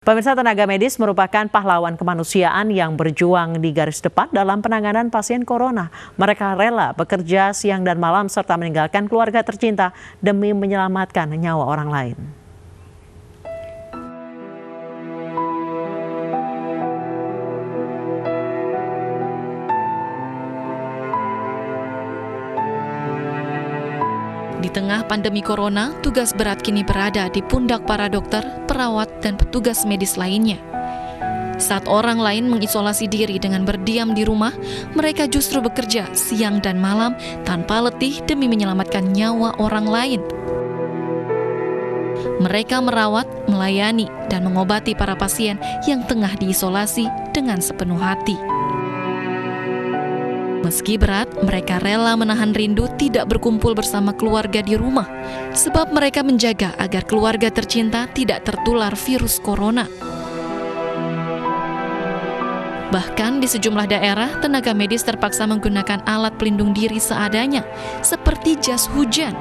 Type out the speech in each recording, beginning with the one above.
Pemirsa, tenaga medis merupakan pahlawan kemanusiaan yang berjuang di garis depan dalam penanganan pasien corona. Mereka rela bekerja siang dan malam serta meninggalkan keluarga tercinta demi menyelamatkan nyawa orang lain. Di tengah pandemi corona, tugas berat kini berada di pundak para dokter, perawat, dan petugas medis lainnya. Saat orang lain mengisolasi diri dengan berdiam di rumah, mereka justru bekerja siang dan malam tanpa letih demi menyelamatkan nyawa orang lain. Mereka merawat, melayani, dan mengobati para pasien yang tengah diisolasi dengan sepenuh hati. Meski berat, mereka rela menahan rindu tidak berkumpul bersama keluarga di rumah, sebab mereka menjaga agar keluarga tercinta tidak tertular virus corona. Bahkan di sejumlah daerah, tenaga medis terpaksa menggunakan alat pelindung diri seadanya, seperti jas hujan,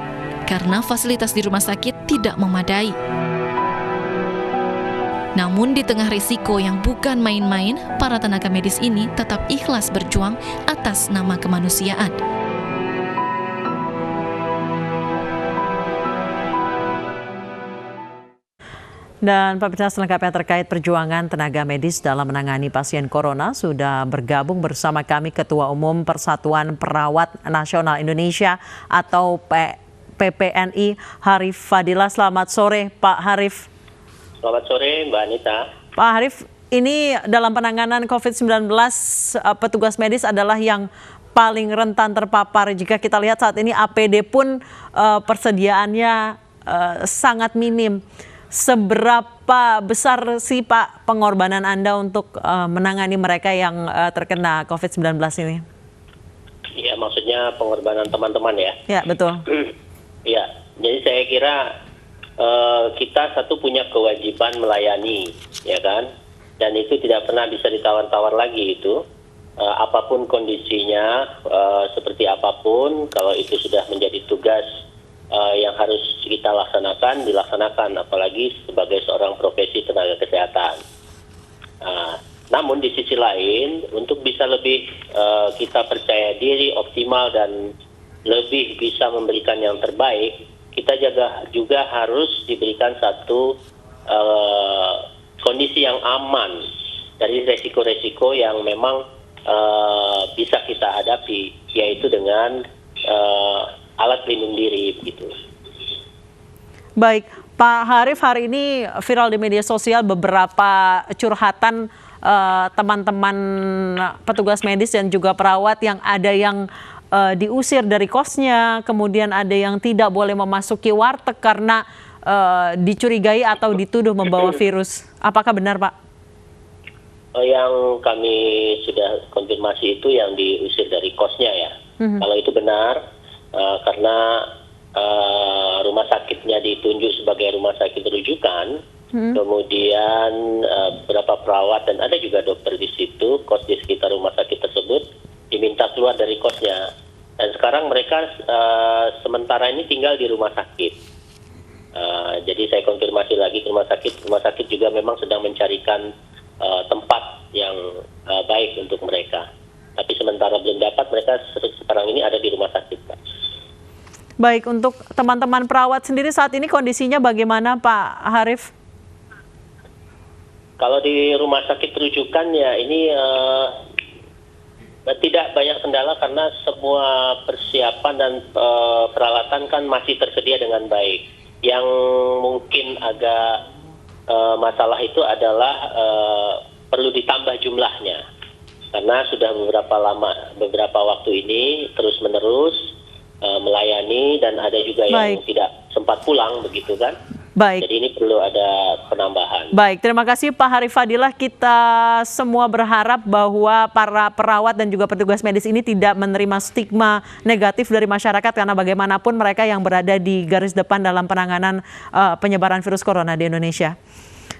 karena fasilitas di rumah sakit tidak memadai. Namun di tengah risiko yang bukan main-main, para tenaga medis ini tetap ikhlas berjuang atas nama kemanusiaan. Dan pemirsa, selengkapnya terkait perjuangan tenaga medis dalam menangani pasien corona sudah bergabung bersama kami Ketua Umum Persatuan Perawat Nasional Indonesia atau PPNI, Harif Fadilah. Selamat sore Pak Harif. Selamat sore Mbak Anita. Pak Harif, ini dalam penanganan COVID-19 petugas medis adalah yang paling rentan terpapar. Jika kita lihat saat ini APD pun persediaannya sangat minim. Seberapa besar sih Pak pengorbanan Anda untuk menangani mereka yang terkena COVID-19 ini? Ya, maksudnya pengorbanan teman-teman ya? Ya, betul. Ya, jadi saya kira kita satu punya kewajiban melayani, ya kan? Dan itu tidak pernah bisa ditawar-tawar lagi itu. Apapun kondisinya, seperti apapun, kalau itu sudah menjadi tugas yang harus kita laksanakan, dilaksanakan, apalagi sebagai seorang profesi tenaga kesehatan. Namun di sisi lain, untuk bisa lebih kita percaya diri, optimal, dan lebih bisa memberikan yang terbaik, kita juga harus diberikan satu kondisi yang aman dari resiko-resiko yang memang bisa kita hadapi, yaitu dengan alat pelindung diri begitu. Baik, Pak Harif, hari ini viral di media sosial beberapa curhatan teman-teman petugas medis dan juga perawat yang ada yang diusir dari kosnya, kemudian ada yang tidak boleh memasuki warteg karena dicurigai atau dituduh membawa virus. Apakah benar, Pak? Yang kami sudah konfirmasi itu yang diusir dari kosnya ya. Kalau itu benar, karena rumah sakitnya ditunjuk sebagai rumah sakit rujukan, kemudian beberapa perawat dan ada juga dokter di situ, kos di sekitar rumah sakit tersebut diminta keluar dari kosnya, dan sekarang mereka sementara ini tinggal di rumah sakit. Jadi saya konfirmasi lagi ke rumah sakit juga memang sedang mencarikan tempat yang baik untuk mereka. Tapi sementara belum dapat, mereka sekarang ini ada di rumah sakit, Pak. Baik, untuk teman-teman perawat sendiri saat ini kondisinya bagaimana, Pak Harif? Kalau di rumah sakit rujukan ya ini tidak banyak kendala karena semua persiapan dan peralatan kan masih tersedia dengan baik. Yang mungkin agak masalah itu adalah perlu ditambah jumlahnya, karena sudah beberapa waktu ini terus-menerus melayani dan ada juga yang tidak sempat pulang begitu kan. Baik. Jadi ini perlu ada penambahan. Baik, terima kasih Pak Harif Fadilah. Kita semua berharap bahwa para perawat dan juga petugas medis ini tidak menerima stigma negatif dari masyarakat, karena bagaimanapun mereka yang berada di garis depan dalam penanganan penyebaran virus corona di Indonesia.